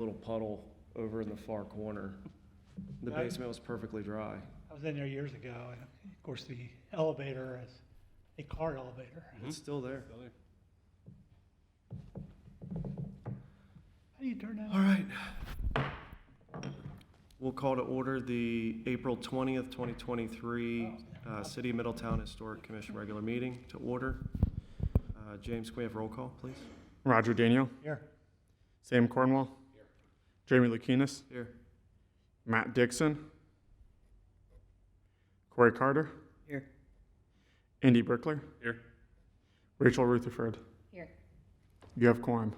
little puddle over in the far corner. The basement was perfectly dry. I was in there years ago, and of course the elevator is a car elevator. It's still there. How do you turn that All right. We'll call to order the April 20th, 2023 City of Middletown Historic Commission regular meeting to order. James, can we have roll call, please? Roger Daniel. Here. Sam Cornwall. Here. Jamie Lukinas. Here. Matt Dixon. Corey Carter. Here. Andy Brickler. Here. Rachel Rutherford. Here. You have quorum.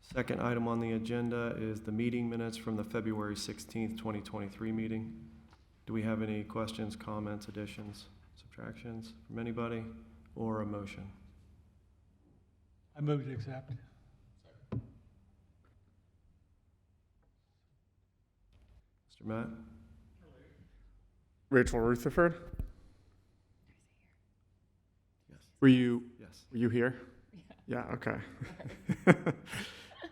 Second item on the agenda is the meeting minutes from the February 16th, 2023 meeting. Do we have any questions, comments, additions, subtractions from anybody, or a motion? I move to accept. Mr. Matt? Rachel Rutherford. Yes. Were you here? Yeah. Okay.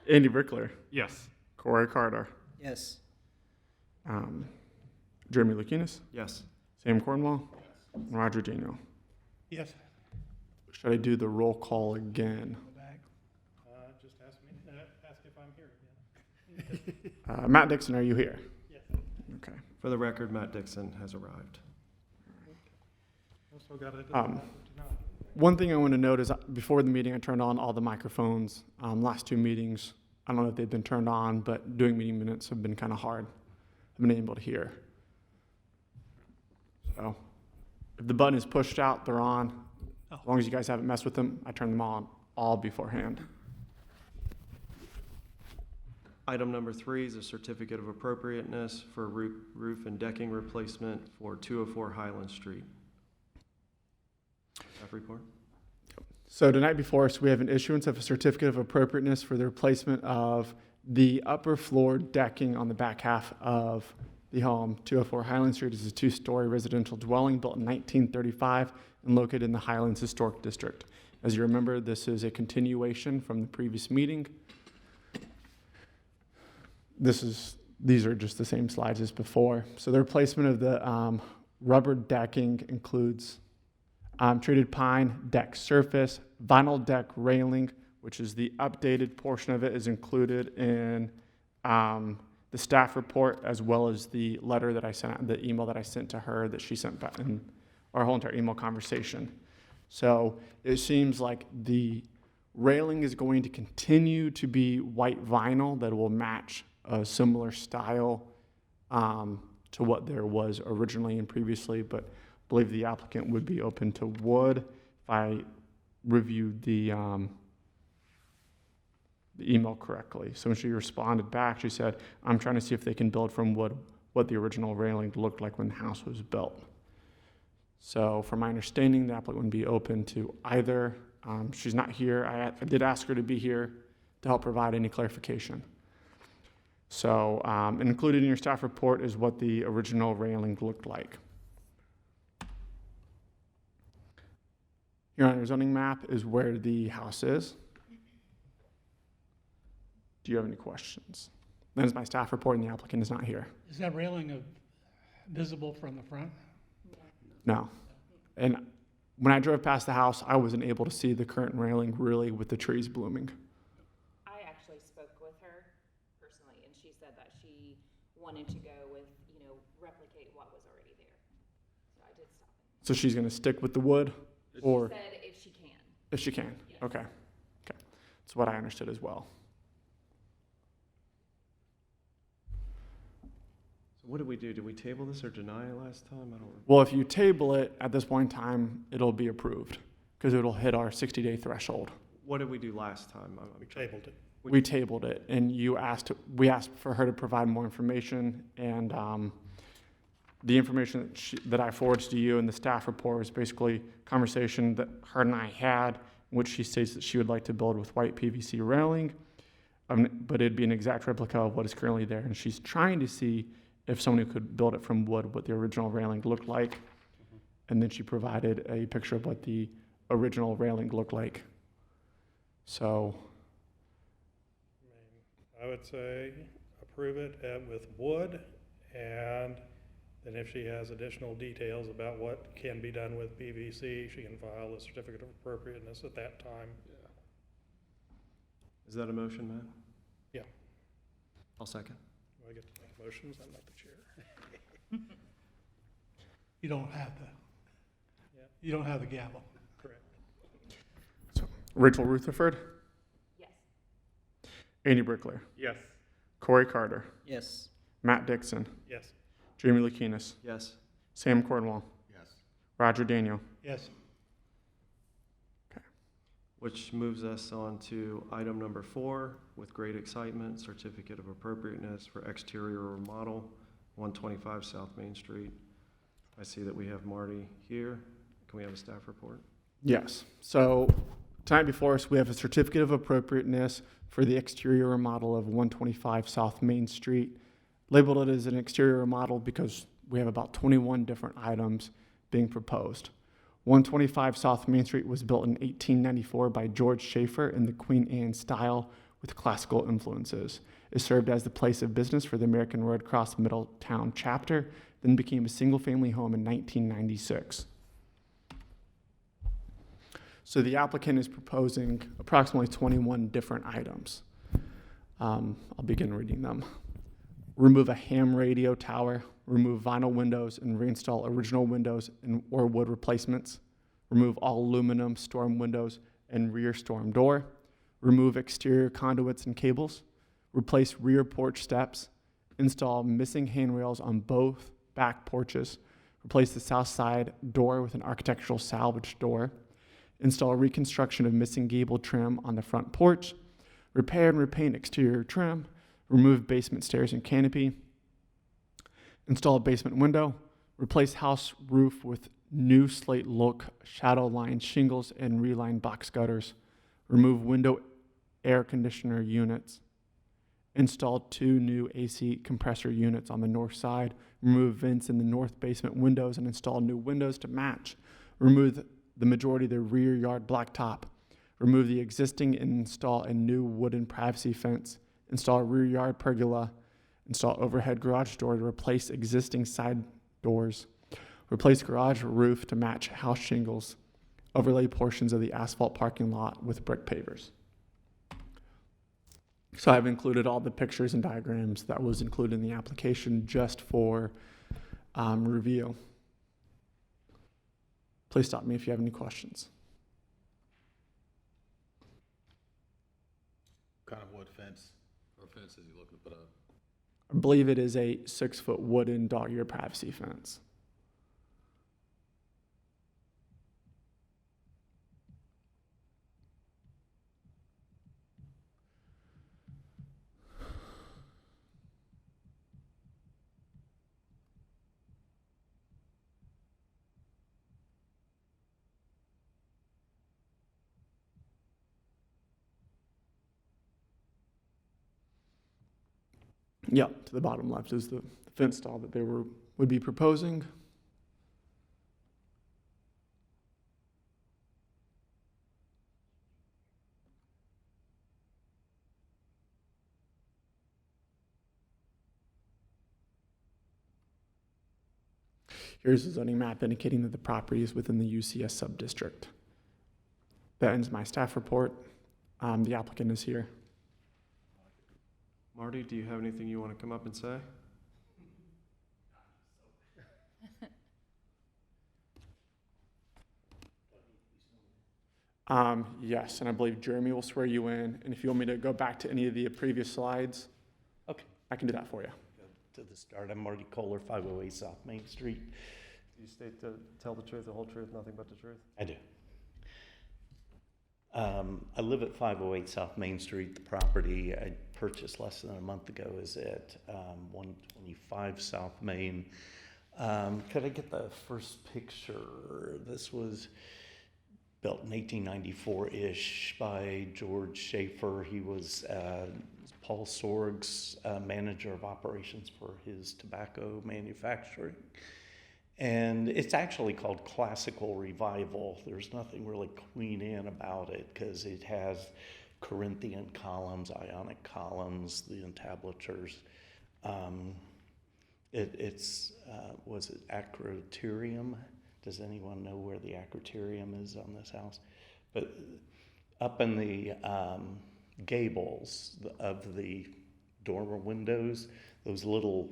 Andy Brickler. Yes. Corey Carter. Yes. Jeremy Lukinas. Yes. Sam Cornwall. And Roger Daniel. Yes. Should I do the roll call again? Go back. Just ask if I'm here again. Matt Dixon, are you here? Yes. Okay. For the record, Matt Dixon has arrived. Also got it. One thing I want to note is before the meeting, I turned on all the microphones. Last two meetings, I don't know if they've been turned on, but doing meeting minutes have been kind of hard. I've been able to hear. So if the button is pushed out, they're on. As long as you guys haven't messed with them, I turn them on all beforehand. Item number 3 is a certificate of appropriateness for roof and decking replacement for 204 Highland Street. Staff report. So tonight before us, we have an issuance of a certificate of appropriateness for the replacement of the upper floor decking on the back half of the home. 204 Highland Street is a 2-story residential dwelling built in 1935 and located in the Highlands Historic District. As you remember, this is a continuation from the previous meeting. These are just the same slides as before. So the replacement of the rubber decking includes treated pine deck surface, vinyl deck railing, which is the updated portion of it, is included in the staff report, as well as the letter that I sent out, the email that I sent to her that she sent back in our whole entire email conversation. So it seems like the railing is going to continue to be white vinyl that will match a similar style to what there was originally and previously, but I believe the applicant would be open to wood. If I reviewed the email correctly. So when she responded back, she said, I'm trying to see if they can build from wood what the original railing looked like when the house was built. So from my understanding, the applicant would be open to either. She's not here. I did ask her to be here to help provide any clarification. So included in your staff report is what the original railing looked like. Here on your zoning map is where the house is. Do you have any questions? That is my staff report, and the applicant is not here. Is that railing visible from the front? No. And when I drove past the house, I wasn't able to see the current railing really with the trees blooming. I actually spoke with her personally, and she said that she wanted to go with, replicate what was already there. So I did stop. So she's going to stick with the wood? Or She said if she can. if she can? Yes. Okay. That's what I understood as well. So what did we do? Did we table this or deny it last time? I don't remember. Well, if you table it at this point in time, it'll be approved because it'll hit our 60-day threshold. What did we do last time? Tabled it. We tabled it, and we asked for her to provide more information, and the information that I forwarded to you in the staff report was basically a conversation that her and I had, in which she states that she would like to build with white PVC railing, but it'd be an exact replica of what is currently there, and she's trying to see if someone could build it from wood, what the original railing looked like, and then she provided a picture of what the original railing looked like. So I I would say approve it with wood, and then if she has additional details about what can be done with PVC, she can file a certificate of appropriateness at that time. Is that a motion, Matt? Yeah. I'll second. Do I get to make motions? I'm not the chair. You don't have the, Yeah. you don't have the gavel. Correct. Rachel Rutherford, Yes. Andy Brickler, Yes. Corey Carter, Yes. Matt Dixon, Yes. Jamie Lukinas, Yes. Sam Cornwall, Yes. Roger Daniel. Yes. Which moves us on to item number 4, with great excitement, certificate of appropriateness for exterior remodel, 125 South Main Street. I see that we have Marty here. Can we have a staff report? Yes. So tonight before us, we have a certificate of appropriateness for the exterior remodel of 125 South Main Street. Labeled it as an exterior remodel because we have about 21 different items being proposed. 125 South Main Street was built in 1894 by George Schaefer in the Queen Anne style with classical influences. It served as the place of business for the American Red Cross Middletown chapter, then became a single-family home in 1996. So the applicant is proposing approximately 21 different items. I'll begin reading them. Remove a ham radio tower, remove vinyl windows and reinstall original windows or wood replacements. Remove all aluminum storm windows and rear storm door. Remove exterior conduits and cables. Replace rear porch steps. Install missing handrails on both back porches. Replace the south side door with an architectural salvage door. Install reconstruction of missing gable trim on the front porch. Repair and repaint exterior trim. Remove basement stairs and canopy. Install a basement window. Replace house roof with new slate look shadow line shingles and reline box gutters. Remove window air conditioner units. Install 2 new AC compressor units on the north side. Remove vents in the north basement windows and install new windows to match. Remove the majority of the rear yard blacktop. Remove the existing and install a new wooden privacy fence. Install a rear yard pergola. Install overhead garage door to replace existing side doors. Replace garage roof to match house shingles. Overlay portions of the asphalt parking lot with brick pavers. So I've included all the pictures and diagrams that was included in the application just for review. Please stop me if you have any questions. Kind of wood fence or fence is he looking to put up? I believe it is a 6-foot wooden dog-ear privacy fence. Yeah, to the bottom left is the fence style that they would be proposing. Here's a zoning map indicating that the property is within the UCS subdistrict. That ends my staff report. The applicant is here. Marty, do you have anything you want to come up and say? Yes, and I believe Jeremy will swear you in. And if you want me to go back to any of the previous slides, Okay, I can do that for you. to the start. I'm Marty Kohler, 508 South Main Street. Do you state to tell the truth, the whole truth, nothing but the truth? I do. I live at 508 South Main Street. The property I purchased less than a month ago is at 125 South Main. Could I get the first picture? This was built in 1894-ish by George Schaefer. He was Paul Sorg's manager of operations for his tobacco manufacturing. And it's actually called Classical Revival. There's nothing really Queen Anne about it because it has Corinthian columns, Ionic columns, the entablatures. Was it acroterium? Does anyone know where the acroterium is on this house? But up in the gables of the dormer windows, those little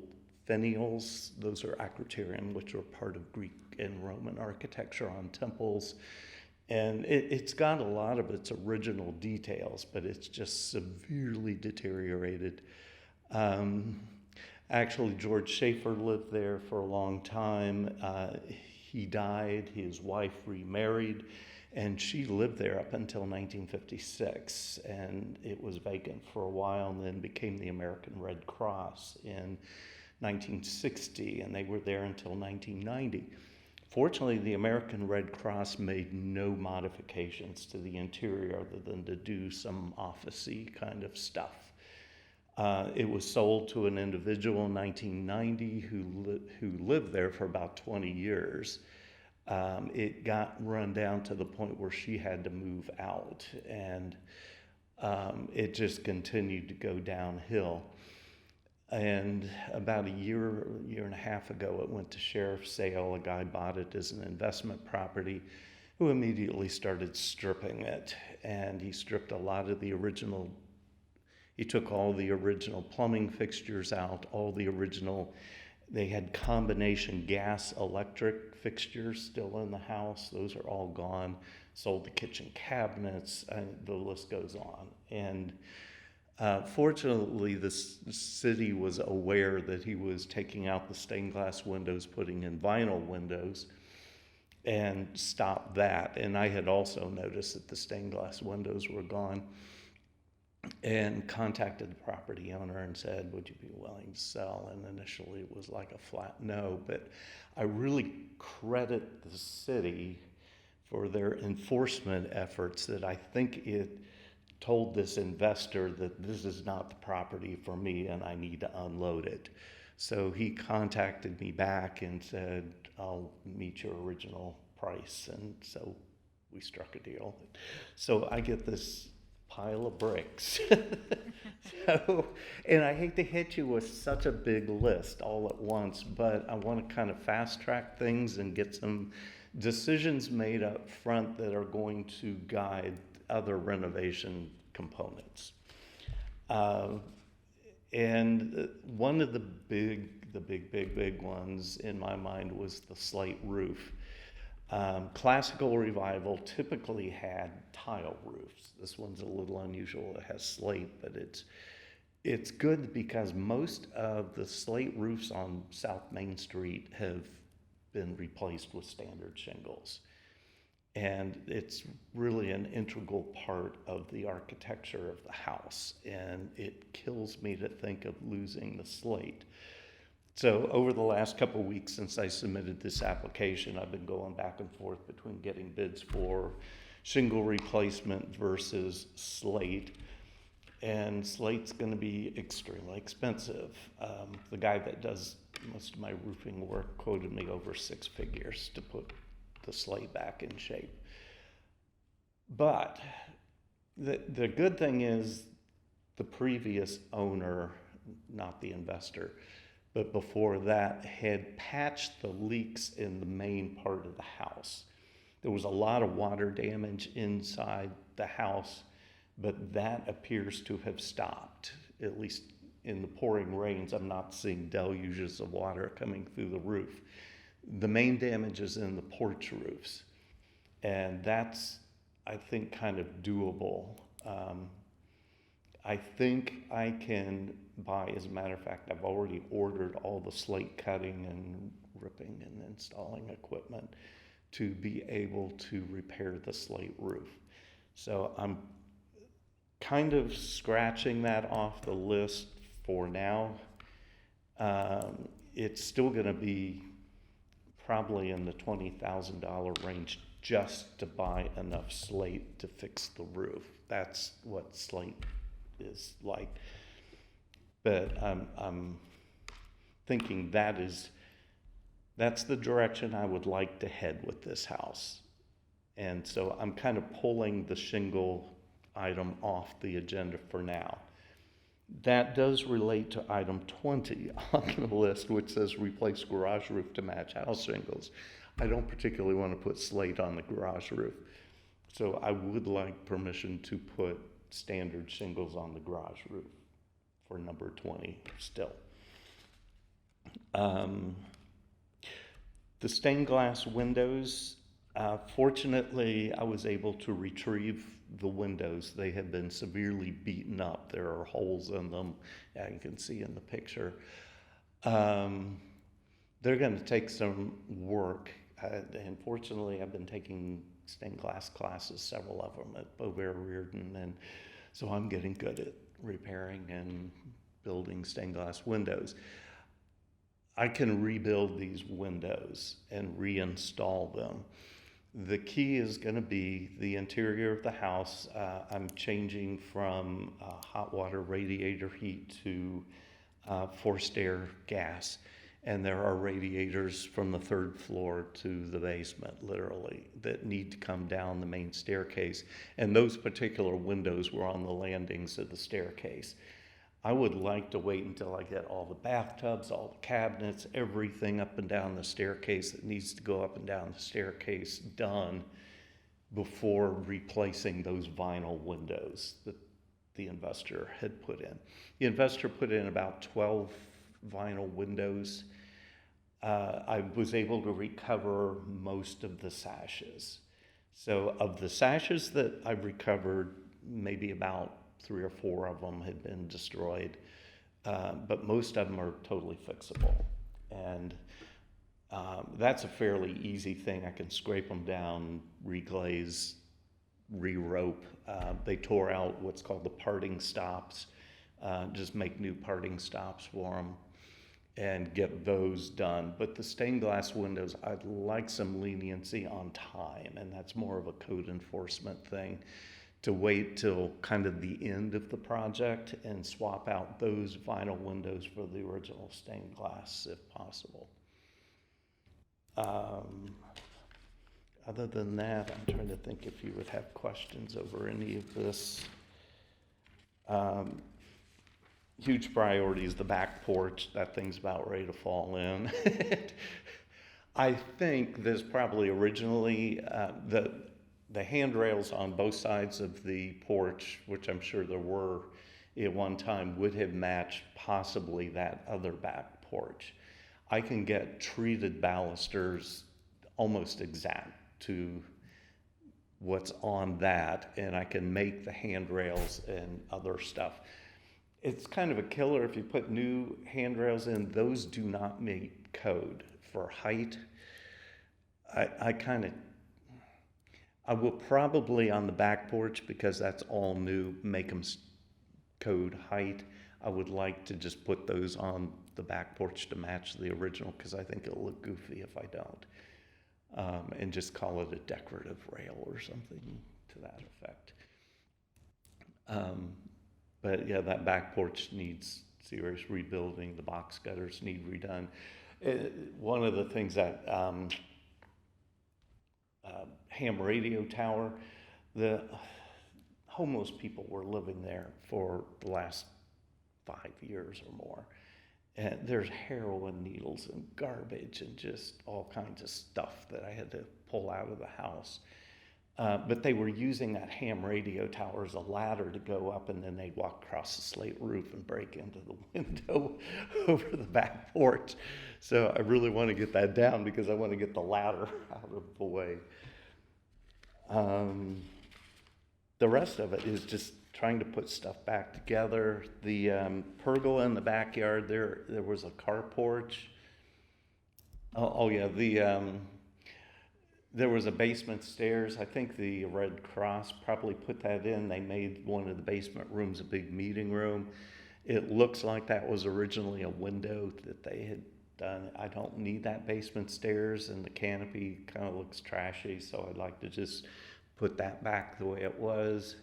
finials, those are acroterium, which are part of Greek and Roman architecture on temples. And it's got a lot of its original details, but it's just severely deteriorated. Actually, George Schaefer lived there for a long time. He died, his wife remarried, and she lived there up until 1956. And it was vacant for a while and then became the American Red Cross in 1960, and they were there until 1990. Fortunately, the American Red Cross made no modifications to the interior other than to do some office-y kind of stuff. It was sold to an individual in 1990 who lived there for about 20 years. It got run down to the point where she had to move out, and it just continued to go downhill. And about a year and a half ago, it went to sheriff's sale. A guy bought it as an investment property who immediately started stripping it. And he stripped a lot of the original, he took all the original plumbing fixtures out, they had combination gas electric fixtures still in the house. Those are all gone. Sold the kitchen cabinets, and the list goes on. And fortunately, the city was aware that he was taking out the stained glass windows, putting in vinyl windows, and stopped that. And I had also noticed that the stained glass windows were gone, and contacted the property owner and said, would you be willing to sell? And initially it was like a flat no, but I really credit the city for their enforcement efforts, that I think it told this investor that this is not the property for me and I need to unload it. So he contacted me back and said, I'll meet your original price. And so we struck a deal. So I get this pile of bricks. And I hate to hit you with such a big list all at once, but I want to kind of fast track things and get some decisions made up front that are going to guide other renovation components. And one of the big ones in my mind was the slate roof. Classical Revival typically had tile roofs. This one's a little unusual. It has slate, but it's good because most of the slate roofs on South Main Street have been replaced with standard shingles. And it's really an integral part of the architecture of the house. And it kills me to think of losing the slate. So over the last couple of weeks since I submitted this application, I've been going back and forth between getting bids for shingle replacement versus slate. And slate's going to be extremely expensive. The guy that does most of my roofing work quoted me over 6 figures to put the slate back in shape. But the good thing is the previous owner, not the investor, but before that, had patched the leaks in the main part of the house. There was a lot of water damage inside the house, but that appears to have stopped. At least in the pouring rains, I'm not seeing deluges of water coming through the roof. The main damage is in the porch roofs, and that's, I think, kind of doable. I think I can buy, as a matter of fact, I've already ordered all the slate cutting and ripping and installing equipment to be able to repair the slate roof. So I'm kind of scratching that off the list for now. It's still going to be probably in the $20,000 range just to buy enough slate to fix the roof. That's what slate is like. But I'm thinking that's the direction I would like to head with this house. And so I'm kind of pulling the shingle item off the agenda for now. That does relate to item 20 on the list, which says replace garage roof to match house shingles. I don't particularly want to put slate on the garage roof, so I would like permission to put standard shingles on the garage roof for number 20 still. The stained glass windows, fortunately, I was able to retrieve the windows. They had been severely beaten up. There are holes in them, as you can see in the picture. They're going to take some work. And fortunately, I've been taking stained glass classes, several of them at Beauvair Reardon, and so I'm getting good at repairing and building stained glass windows. I can rebuild these windows and reinstall them. The key is going to be the interior of the house. I'm changing from hot water radiator heat to forced air gas. And there are radiators from the third floor to the basement, literally, that need to come down the main staircase. And those particular windows were on the landings of the staircase. I would like to wait until I get all the bathtubs, all the cabinets, everything up and down the staircase that needs to go up and down the staircase done before replacing those vinyl windows that the investor had put in. The investor put in about 12 vinyl windows. I was able to recover most of the sashes. So of the sashes that I've recovered, maybe about 3 or 4 of them had been destroyed, but most of them are totally fixable. And that's a fairly easy thing. I can scrape them down, reglaze, re-rope. They tore out what's called the parting stops, just make new parting stops for them and get those done. But the stained glass windows, I'd like some leniency on time, and that's more of a code enforcement thing, to wait till kind of the end of the project and swap out those vinyl windows for the original stained glass if possible. Other than that, I'm trying to think if you would have questions over any of this. Huge priority is the back porch. That thing's about ready to fall in. I think this probably originally, the handrails on both sides of the porch, which I'm sure there were at one time, would have matched possibly that other back porch. I can get treated balusters almost exact to what's on that, and I can make the handrails and other stuff. It's kind of a killer if you put new handrails in. Those do not meet code for height. I will probably on the back porch, because that's all new, make them code height. I would like to just put those on the back porch to match the original, because I think it'll look goofy if I don't. And just call it a decorative rail or something to that effect. But yeah, that back porch needs serious rebuilding. The box gutters need redone. One of the things that ham radio tower, the homeless people were living there for the last 5 years or more. And there's heroin needles and garbage and just all kinds of stuff that I had to pull out of the house. But they were using that ham radio tower as a ladder to go up, and then they'd walk across the slate roof and break into the window over the back porch. So I really want to get that down, because I want to get the ladder out of the way. The rest of it is just trying to put stuff back together. The pergola in the backyard, there was a carport. There was a basement stairs. I think the Red Cross probably put that in. They made one of the basement rooms a big meeting room. It looks like that was originally a window that they had done. I don't need that basement stairs, and the canopy kind of looks trashy, so I'd like to just put that back the way it was.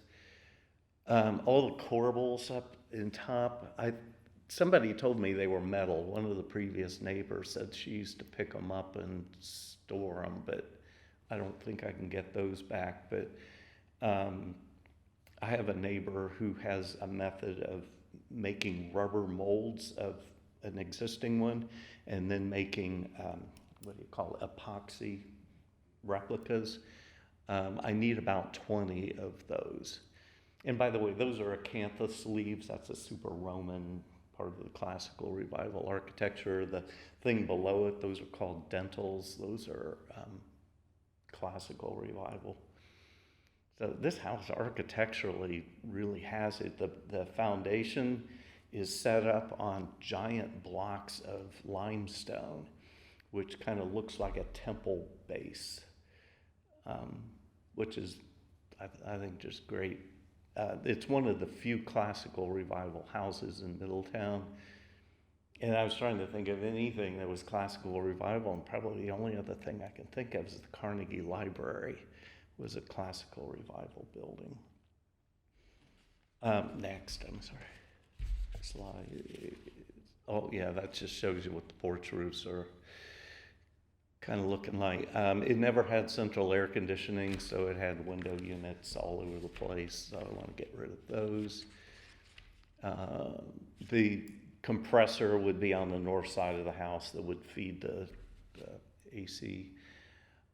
All the corbels up in top, somebody told me they were metal. One of the previous neighbors said she used to pick them up and store them, but I don't think I can get those back. But I have a neighbor who has a method of making rubber molds of an existing one and then making, what do you call it, epoxy replicas. I need about 20 of those. And by the way, those are acanthus leaves. That's a super Roman part of the classical revival architecture. The thing below it, those are called dentils. Those are classical revival. So this house architecturally really has it. The foundation is set up on giant blocks of limestone, which kind of looks like a temple base, which is, I think, just great. It's one of the few classical revival houses in Middletown. And I was trying to think of anything that was classical revival, and probably the only other thing I can think of is the Carnegie Library was a classical revival building. Next, I'm sorry. Slide. Oh, yeah, that just shows you what the porch roofs are kind of looking like. It never had central air conditioning, so it had window units all over the place, so I want to get rid of those. The compressor would be on the north side of the house that would feed the AC.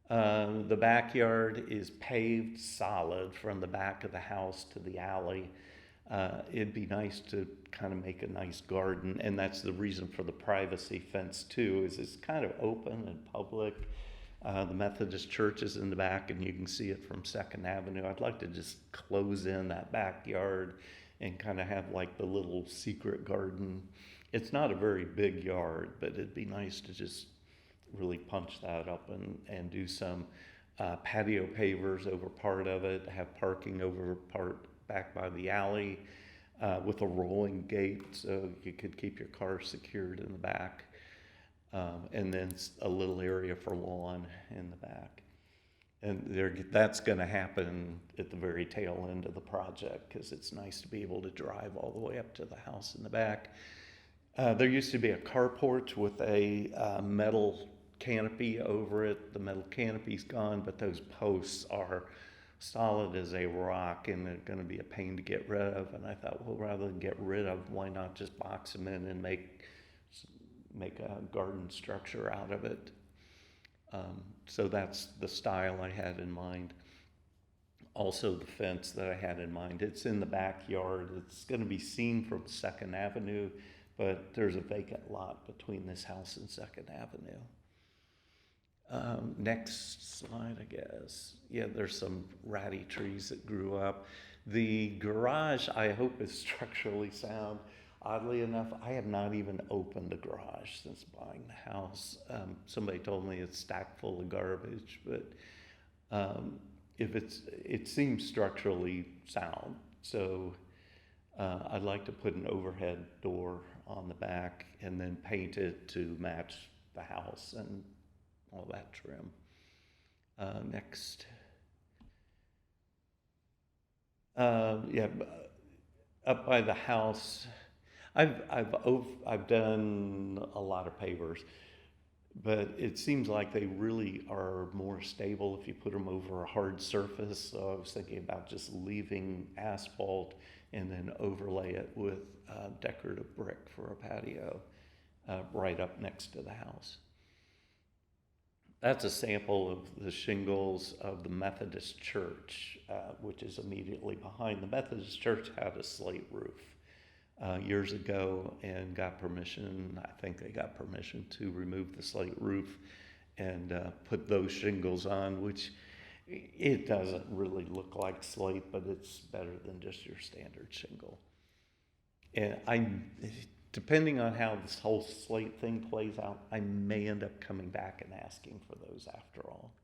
The backyard is paved solid from the back of the house to the alley. It'd be nice to kind of make a nice garden, and that's the reason for the privacy fence too, is it's kind of open and public. The Methodist church is in the back, and you can see it from 2nd Avenue. I'd like to just close in that backyard and kind of have like the little secret garden. It's not a very big yard, but it'd be nice to just really punch that up and do some patio pavers over part of it, have parking over part back by the alley with a rolling gate so you could keep your car secured in the back, and then a little area for lawn in the back. And that's going to happen at the very tail end of the project, because it's nice to be able to drive all the way up to the house in the back. There used to be a carport with a metal canopy over it. The metal canopy's gone, but those posts are solid as a rock, and they're going to be a pain to get rid of. And I thought, well, rather than get rid of, why not just box them in and make a garden structure out of it? So that's the style I had in mind. Also, the fence that I had in mind, it's in the backyard. It's going to be seen from 2nd Avenue, but there's a vacant lot between this house and 2nd Avenue. Next slide, I guess. Yeah, there's some ratty trees that grew up. The garage, I hope, is structurally sound. Oddly enough, I have not even opened the garage since buying the house. Somebody told me it's stacked full of garbage, but it seems structurally sound. So I'd like to put an overhead door on the back and then paint it to match the house and all that trim. Next. Yeah, up by the house, I've done a lot of pavers, but it seems like they really are more stable if you put them over a hard surface. So I was thinking about just leaving asphalt and then overlay it with decorative brick for a patio right up next to the house. That's a sample of the shingles of the Methodist church, which is immediately behind. The Methodist church had a slate roof years ago and got permission. I think they got permission to remove the slate roof and put those shingles on, which it doesn't really look like slate, but it's better than just your standard shingle. And depending on how this whole slate thing plays out, I may end up coming back and asking for those after all,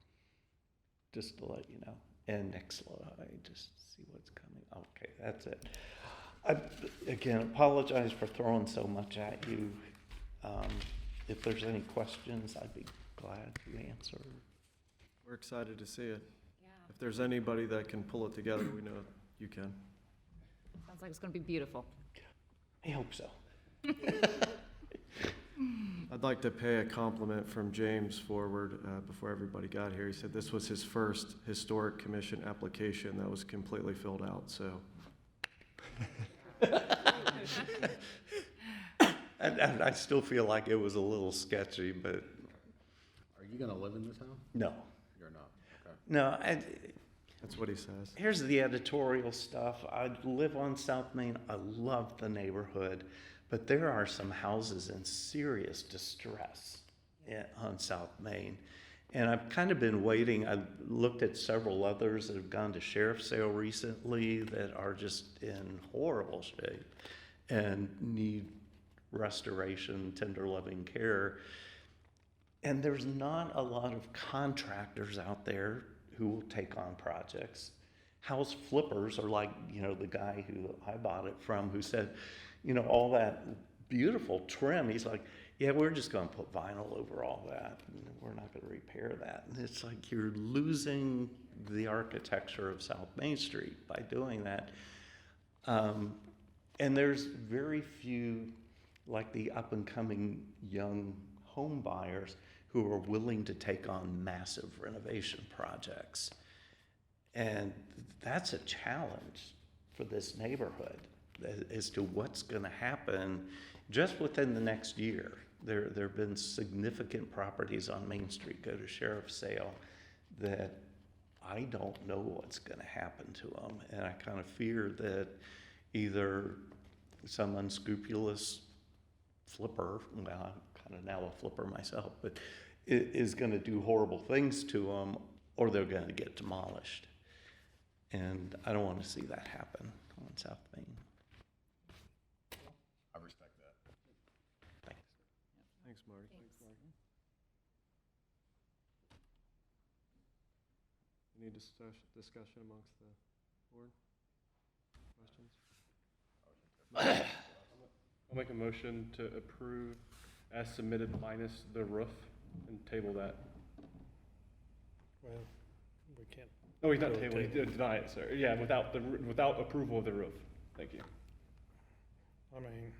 just to let you know. And next slide, just see what's coming. Okay, that's it. I, again, apologize for throwing so much at you. If there's any questions, I'd be glad to answer. We're excited to see it. Yeah. If there's anybody that can pull it together, we know you can. Sounds like it's going to be beautiful. I hope so. I'd like to pay a compliment from James forward before everybody got here. He said this was his first historic commission application that was completely filled out, so. And I still feel like it was a little sketchy, but Are you gonna live in this town? no. You're not, okay. No, and That's what he says. here's the editorial stuff. I live on South Main. I love the neighborhood, but there are some houses in serious distress on South Main. And I've kind of been waiting. I've looked at several others that have gone to sheriff's sale recently that are just in horrible shape and need restoration, tender loving care. And there's not a lot of contractors out there who will take on projects. House flippers are like, the guy who I bought it from who said, all that beautiful trim. He's like, yeah, we're just going to put vinyl over all that. And we're not going to repair that. And it's like you're losing the architecture of South Main Street by doing that. And there's very few, like the up and coming young home buyers who are willing to take on massive renovation projects. And that's a challenge for this neighborhood as to what's going to happen just within the next year. There have been significant properties on Main Street go to sheriff's sale that I don't know what's going to happen to them. And I kind of fear that either some unscrupulous flipper, well, I'm kind of now a flipper myself, but is going to do horrible things to them, or they're going to get demolished. And I don't want to see that happen on South Main. I respect that. Thanks. Thanks, Marty. Any discussion amongst the board? Questions? I'll make a motion to approve as submitted minus the roof and table that. Well, we can't. Oh, he's not Really tabling, table. deny it, sir. Yeah, without approval of the roof. Thank you. I mean,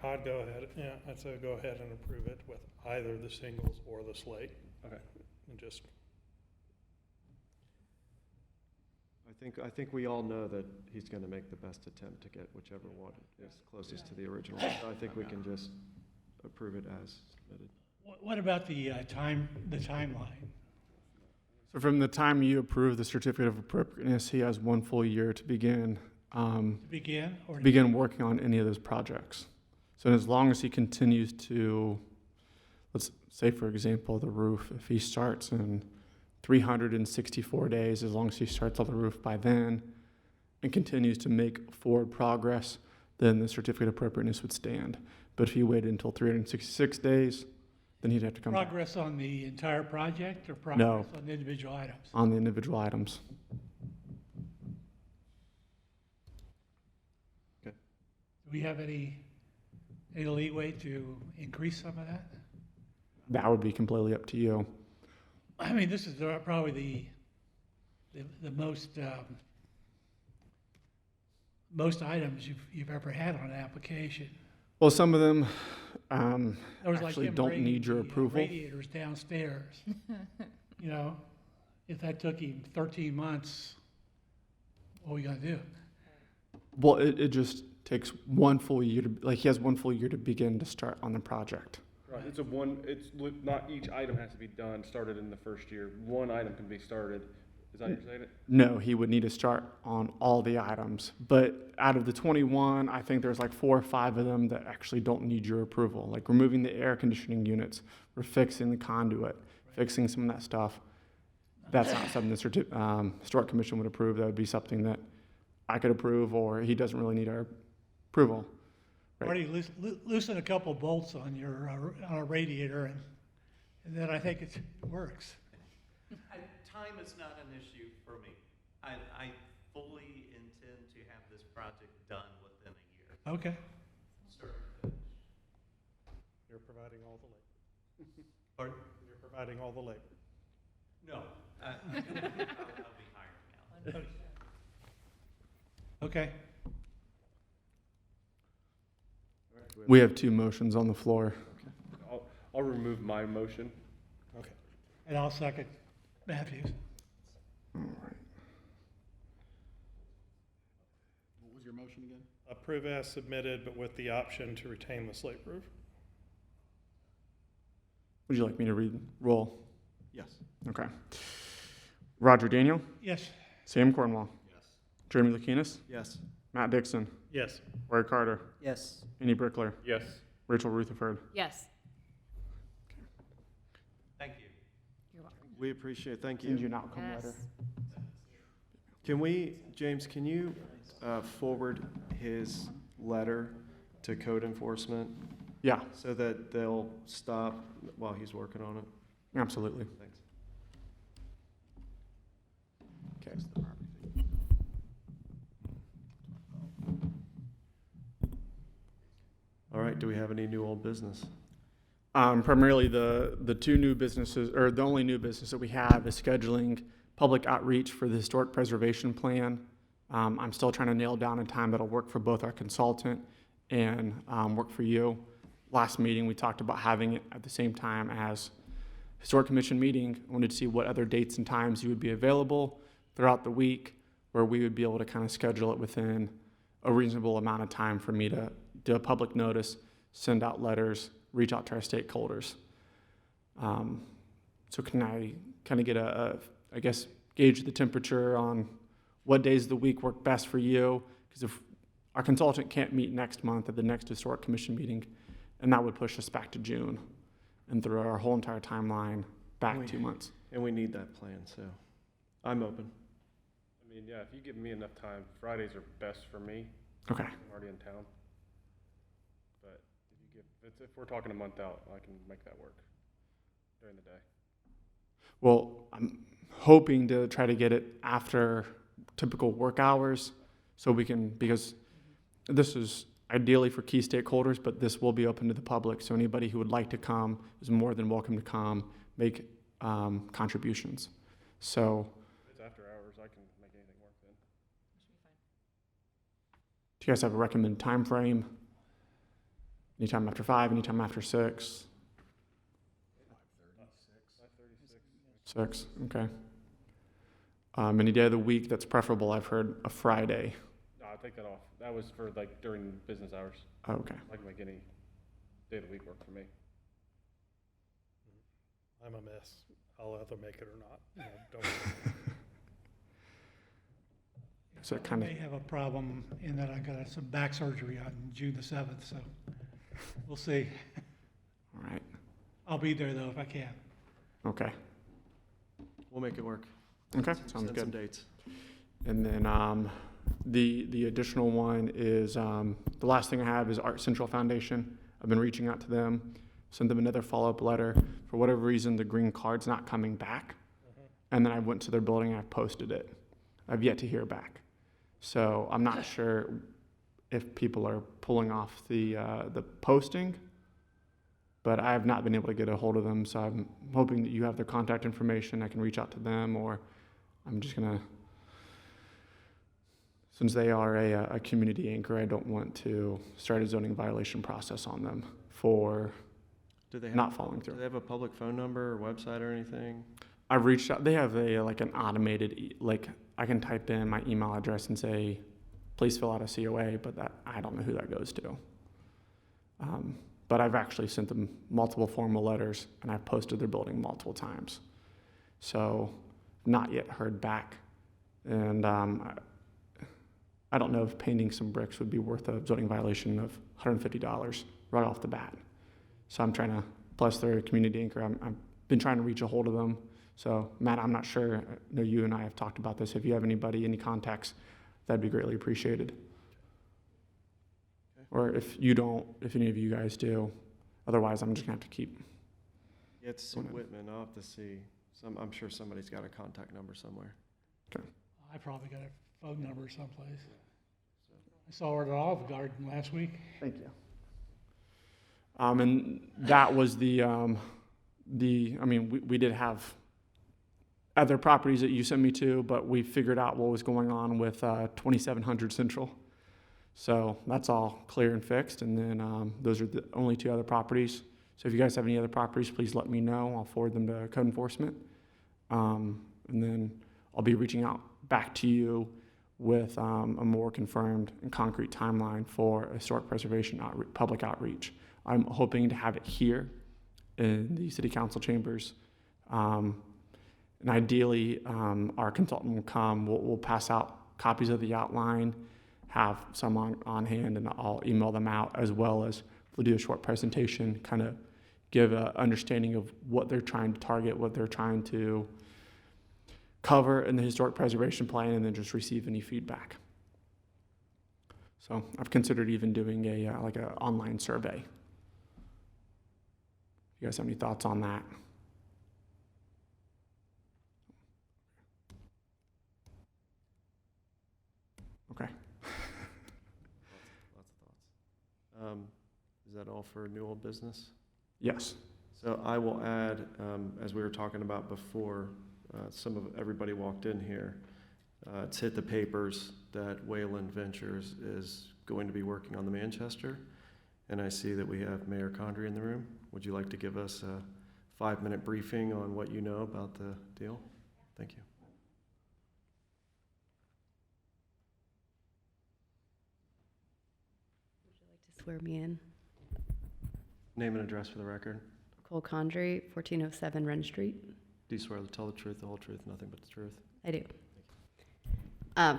I'd go ahead, I'd say go ahead and approve it with either the singles or the slate. Okay. And just, I think we all know that he's going to make the best attempt to get whichever one is closest to the original. So I think we can just approve it as submitted. What about the timeline? So from the time you approve the certificate of appropriateness, he has 1 full year to begin To begin, or? working on any of those projects. So as long as he continues to, let's say for example, the roof, if he starts in 364 days, as long as he starts on the roof by then and continues to make forward progress, then the certificate of appropriateness would stand. But if he waited until 366 days, then he'd have to come back Progress on the entire project or No. progress on individual items? on the individual items. Do we have any leeway to increase some of that? That would be completely up to you. I mean, this is probably the most items you've ever had on an application. Well, some of them There was like actually him don't bringing need your the, approval. Radiators downstairs. If that took him 13 months, what are we gonna do? Well, it just takes 1 full year he has 1 full year to begin to start on the project. Right, not each item has to be started in the first year. One item can be started. Is that how you're saying it? No, he would need to start on all the items. But out of the 21, I think there's like 4 or 5 of them that actually don't need your approval, like removing the air conditioning units, we're fixing the conduit, fixing some of that stuff. That's not something the Historic Commission would approve. That would be something that I could approve, or he doesn't really need our approval. Right. Marty, loosen a couple bolts on your on a radiator, and then I think it works. Time is not an issue for me. I fully intend to have this project done within a year. Okay. Start to finish. you're providing all the labor. Pardon? You're providing all the labor. No, I'll be hiring out. Okay. We have two motions on the floor. I'll remove my motion. Okay. And I'll second Matthews. What was your motion again? Approve as submitted, but with the option to retain the slate roof. Would you like me to read roll? Yes. Okay. Roger Daniel, Yes, Sam Cornwall, Yes. Jeremy Lukinas, Yes. Matt Dixon, Yes. Roy Carter, Yes. Andy Brickler, Yes. Rachel Rutherford. Yes. Thank you. You're welcome. We appreciate, thank Send you you. an outcome letter. Yes. Can we, James, can you forward his letter to code enforcement Yeah, so that they'll stop while he's working on it? absolutely. Thanks. Okay. All right, do we have any new old business? Primarily the two new businesses, or the only new business that we have is scheduling public outreach for the historic preservation plan. I'm still trying to nail down a time that'll work for both our consultant and work for you. Last meeting, we talked about having it at the same time as historic commission meeting. I wanted to see what other dates and times you would be available throughout the week, where we would be able to kind of schedule it within a reasonable amount of time for me to do a public notice, send out letters, reach out to our stakeholders. So can I kind of get I guess, gauge the temperature on what days of the week work best for you? Because if our consultant can't meet next month at the next historic commission meeting, and that would push us back to June and through our whole entire timeline back We- 2 months. And we need that plan, so I'm open. I mean, yeah, if you give me enough time, Fridays are best for me. Okay. I'm already in town. But if we're talking a month out, I can make that work during the day. Well, I'm hoping to try to get it after typical work hours so we can, because this is ideally for key stakeholders, but this will be open to the public. So anybody who would like to come is more than welcome to come, make contributions. So If it's after hours, I can make anything work then. do you guys have a recommended time frame? Anytime after 5, anytime after 6? 6, okay. Any day of the week that's preferable, I've heard a Friday. No, I'll take that off. That was for like during business hours. Oh, okay. I can make any day of the week work for me. I'm a mess. I'll either make it or not. Don't. So it I kind of, may have a problem in that I got some back surgery on June the 7th, so we'll see. all right, I'll be there though if I can. okay. We'll make it work. Okay, sounds Send some good. dates. And then the additional one is, the last thing I have is Art Central Foundation. I've been reaching out to them, sent them another follow-up letter. For whatever reason, the green card's not coming back. And then I went to their building and I posted it. I've yet to hear back. So I'm not sure if people are pulling off the posting, but I have not been able to get a hold of them. So I'm hoping that you have their contact information. I can reach out to them, or I'm just gonna, since they are a community anchor, I don't want to start a zoning violation process on them for Do they have, not following do through. they have a public phone number or website or anything? I've reached out. They have like an automated, like I can type in my email address and say, please fill out a COA, but that I don't know who that goes to. But I've actually sent them multiple formal letters, and I've posted their building multiple times. So not yet heard back. And I don't know if painting some bricks would be worth a zoning violation of $150 right off the bat. So I'm trying to, plus they're a community anchor, I've been trying to reach a hold of them. So Matt, I'm not sure, I know you and I have talked about this. If you have anybody, any contacts, that'd be greatly appreciated. Or if you don't, if any of you guys do, otherwise I'm just gonna have to keep. Yeah, it's Sue Whitman. I'll have to see. I'm sure somebody's got a contact number somewhere. I probably got a phone number someplace. I saw her at Olive Garden last week. Thank you. And that was I mean, we did have other properties that you sent me to, but we figured out what was going on with 2700 Central. So that's all clear and fixed. And then those are the only 2 other properties. So if you guys have any other properties, please let me know. I'll forward them to code enforcement. And then I'll be reaching out back to you with a more confirmed and concrete timeline for historic preservation public outreach. I'm hoping to have it here in the city council chambers. And ideally, our consultant will come, we'll pass out copies of the outline, have some on hand, and I'll email them out, as well as we'll do a short presentation, kind of give an understanding of what they're trying to target, what they're trying to cover in the historic preservation plan, and then just receive any feedback. So I've considered even doing a like an online survey. You guys have any thoughts on that? Okay. Lots of thoughts. Is that all for new old business? Yes. So I will add, as we were talking about before, everybody walked in here. It's hit the papers that Wayland Ventures is going to be working on the Manchester. And I see that we have Mayor Condrey in the room. Would you like to give us a 5-minute briefing on what you know about the deal? Thank you. Would you like to swear me in? Name and address for the record. Cole Condrey, 1407 Wren Street. Do you swear to tell the truth, the whole truth, nothing but the truth? I do.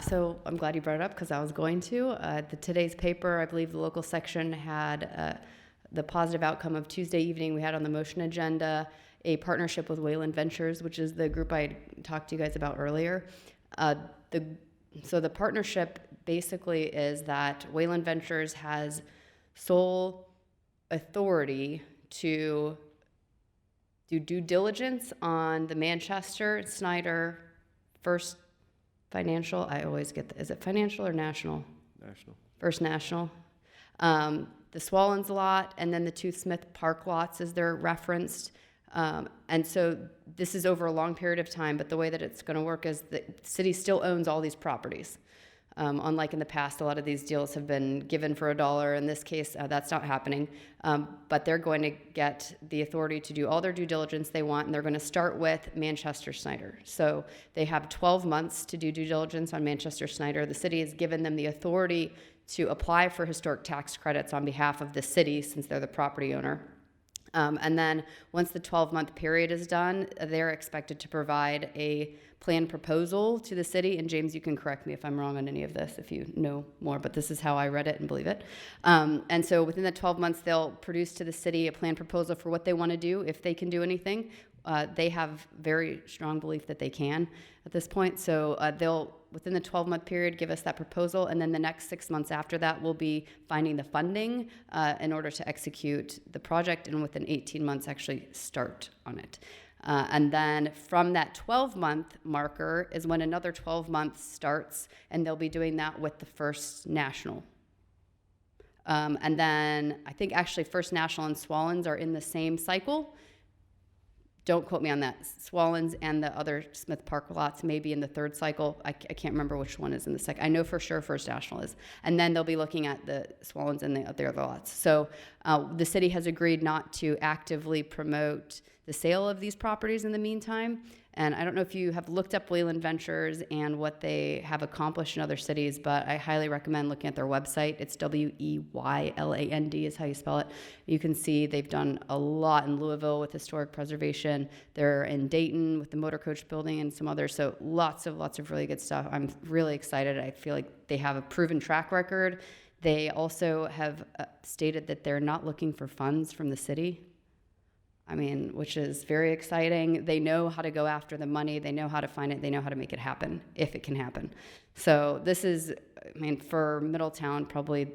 So I'm glad you brought it up because I was going to. Today's paper, I believe the local section had the positive outcome of Tuesday evening. We had on the motion agenda a partnership with Wayland Ventures, which is the group I talked to you guys about earlier. So the partnership basically is that Wayland Ventures has sole authority to do due diligence on the Manchester, Snyder, First Financial. I always get is it financial or national? National. First National. The Swallens lot, and then the 2 Smith Park lots as they're referenced. And so this is over a long period of time, but the way that it's going to work is the city still owns all these properties. Unlike in the past, a lot of these deals have been given for $1. In this case, that's not happening. But they're going to get the authority to do all their due diligence they want, and they're going to start with Manchester Snyder. So they have 12 months to do due diligence on Manchester Snyder. The city has given them the authority to apply for historic tax credits on behalf of the city, since they're the property owner. And then once the 12-month period is done, they're expected to provide a plan proposal to the city. And James, you can correct me if I'm wrong on any of this if you know more, but this is how I read it and believe it. And so within the 12 months, they'll produce to the city a plan proposal for what they want to do, if they can do anything. They have very strong belief that they can at this point. So they'll, within the 12-month period, give us that proposal. And then the next 6 months after that, we'll be finding the funding in order to execute the project, and within 18 months, actually start on it. And then from that 12-month marker is when another 12 months starts, and they'll be doing that with the First National. And then I think actually First National and Swallens are in the same cycle. Don't quote me on that. Swallens and the other Smith Park lots may be in the 3rd cycle. I can't remember which one is in the second. I know for sure First National is. And then they'll be looking at the Swallens and the other lots. So the city has agreed not to actively promote the sale of these properties in the meantime. And I don't know if you have looked up Wayland Ventures and what they have accomplished in other cities, but I highly recommend looking at their website. It's Weyland is how you spell it. You can see they've done a lot in Louisville with historic preservation. They're in Dayton with the motor coach building and some others. So lots of really good stuff. I'm really excited. I feel like they have a proven track record. They also have stated that they're not looking for funds from the city. I mean, which is very exciting. They know how to go after the money. They know how to find it. They know how to make it happen, if it can happen. So this is, I mean, for Middletown, probably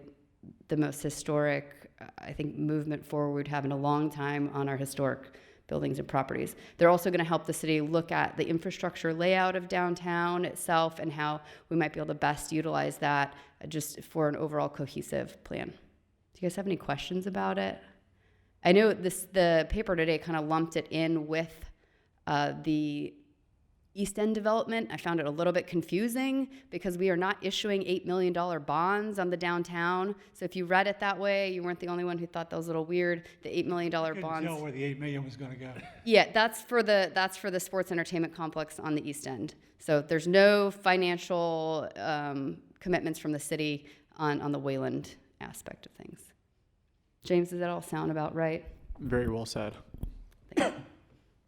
the most historic, I think, movement forward we'd have in a long time on our historic buildings and properties. They're also going to help the city look at the infrastructure layout of downtown itself and how we might be able to best utilize that just for an overall cohesive plan. Do you guys have any questions about it? I know the paper today kind of lumped it in with the East End development. I found it a little bit confusing because we are not issuing $8 million bonds on the downtown. So if you read it that way, you weren't the only one who thought that was a little weird. The $8 million Couldn't bonds. tell where the 8 million was gonna go. Yeah, that's for the sports entertainment complex on the East End. So there's no financial commitments from the city on the Wayland aspect of things. James, does that all sound about right? Very well said.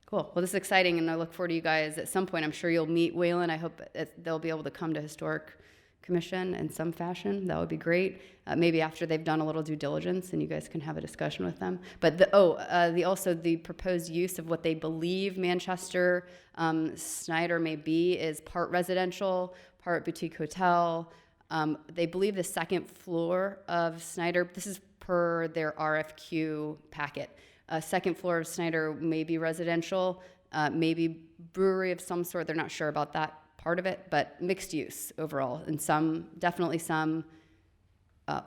Cool. Well, this is exciting, and I look forward to you guys at some point. I'm sure you'll meet Wayland. I hope they'll be able to come to Historic Commission in some fashion. That would be great. Maybe after they've done a little due diligence, and you guys can have a discussion with them. But also the proposed use of what they believe Manchester Snyder may be is part residential, part boutique hotel. They believe the second floor of Snyder. This is per their RFQ packet. Second floor of Snyder may be residential, maybe brewery of some sort. They're not sure about that part of it, but mixed use overall, and definitely some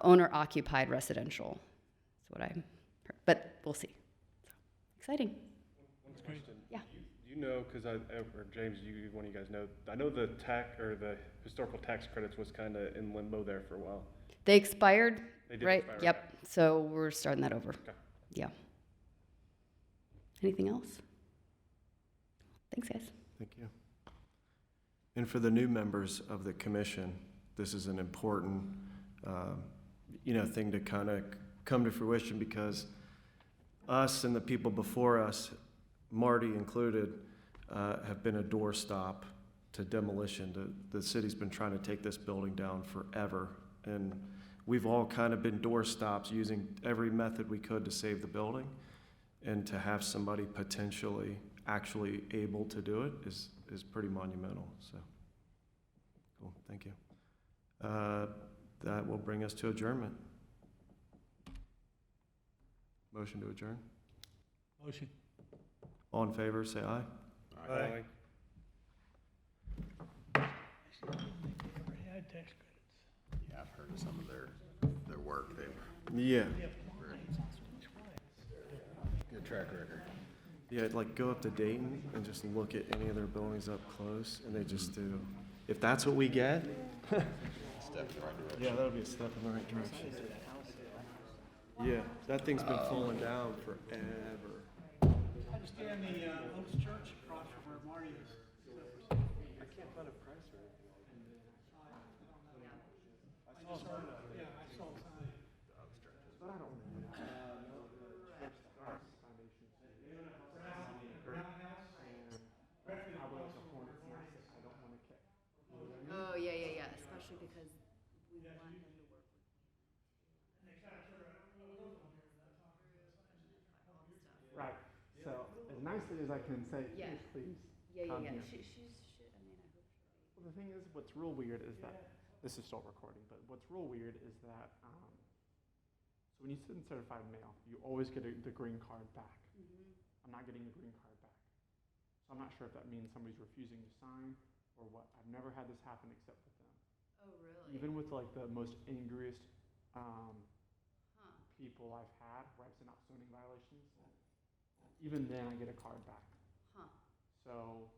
owner-occupied residential. That's what I heard, but we'll see. So, exciting. One question. Yeah. Do you know, because or James, one of you guys know, I know the the historical tax credits was kind of in limbo there for a while. They expired, They did right? expire, Yep. So we're starting that over. Okay. Yeah. Anything else? Thanks, guys. Thank you. And for the new members of the commission, this is an important, thing to kind of come to fruition, because us and the people before us, Marty included, have been a doorstop to demolition. The city's been trying to take this building down forever, and we've all kind of been doorstops using every method we could to save the building. And to have somebody potentially actually able to do it is pretty monumental. So, cool. Thank you. That will bring us to adjournment. Motion to adjourn. Motion. All in favor, say aye. Aye. Never had tax credits. Yeah, I've heard of some of their work. They've Yeah. good track record. Yeah, like go up to Dayton and just look at any of their buildings up close, and they just do. If that's what we get, Step in the right direction. yeah, that'll be a step in the right direction. Yeah, that thing's been falling down forever. I understand the Oaks Church across from where Marty is. I can't find a price or anything. I saw the sign. But I don't know. Oh, yeah. Especially because we want them to work with Right. So as nicely as I can say, Yeah. please. Yeah. Come here. I mean, I hope Well, the thing is, what's real weird is that, this is still recording, but what's real weird is that, so when you send certified mail, you always get the green card back. I'm not getting the green card back. So I'm not sure if that means somebody's refusing to sign or what. I've never had this happen except with them. Oh, really? Even with like the most angriest people I've had, where I've sent out zoning violations, even then I get a card back. Huh. So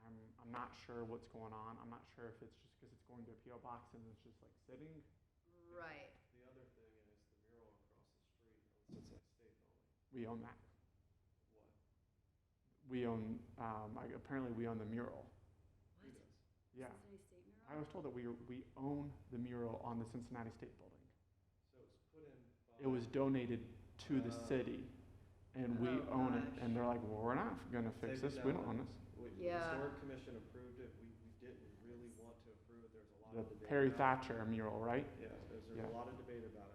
I'm not sure what's going on. I'm not sure if it's just because it's going to a PO box and it's just like sitting. Right. The other thing is the mural across the street, it's a state building. We own that. What? We own. Apparently, we own the mural. What? Yeah. Cincinnati State Mural? I was told that we own the mural on the Cincinnati State Building. So it's put in by. It was donated to the city, and we Oh, own it. gosh. And they're like, well, we're not going to fix this. We don't own this. The Yeah. Historic Commission approved it. We didn't really want to approve it. There's a lot The of debate Perry about it. Thatcher mural, right? Yeah, there's Yeah. a lot of debate about it.